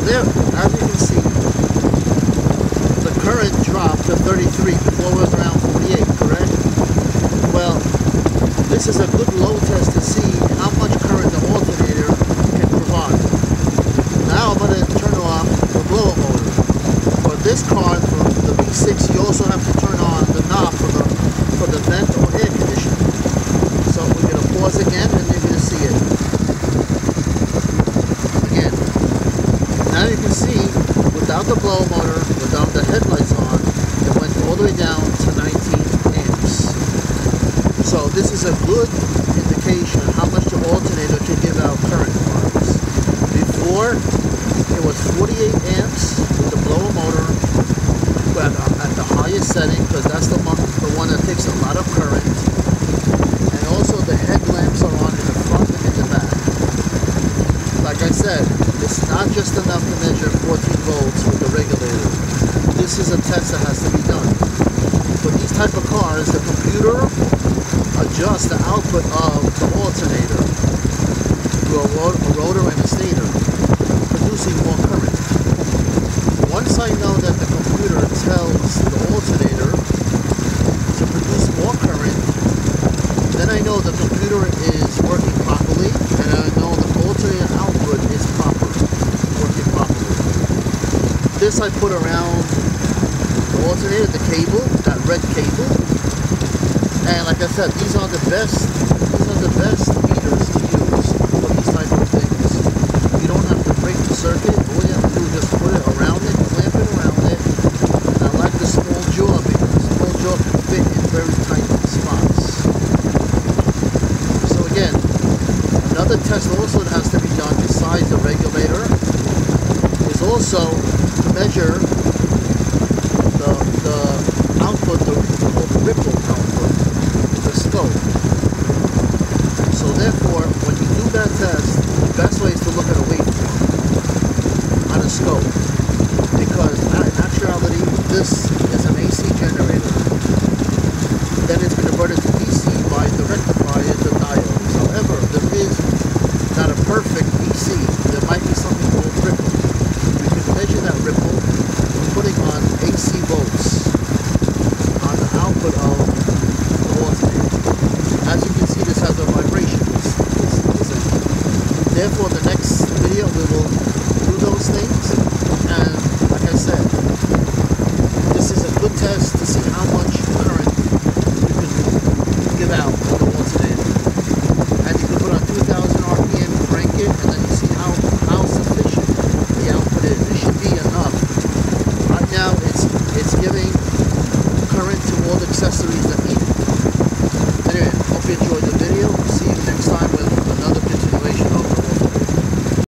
there, as you can see, the current dropped to 33. Before it was around 48, correct? Well, this is a good load test to see how much current the alternator can provide. Now I'm going to turn off the blower motor. For this car, for the V6, you also have to turn on the knob for the vent or air conditioning. So we're going to pause again and you're going to see it. Again. Now you can see, without the blower motor, without the headlights on, it went all the way down to 19 amps. So this is a good indication how much the alternator can give out current-wise. Before, it was 48 amps with the blower motor at the highest setting, because that's the one that takes a lot of current. And also the headlamps are on in the front and in the back. Like I said, it's not just enough to measure 14 volts with the regulator. This is a test that has to be done. For these type of cars, the computer adjusts the output of the alternator to a rotor and a stator, producing more current. Once I know that the computer tells the alternator to produce more current, then I know the computer is working properly, and I know the alternator output is working properly. This I put around the alternator, the cable, that red cable. And like I said, these are the best meters to use for these type of things. You don't have to break the circuit. All you have to do is just put it around it, clamp it around it. And I like the small jaw because the small jaw can fit in very tight spots. So again, another test also that has to be done besides the regulator is also to measure the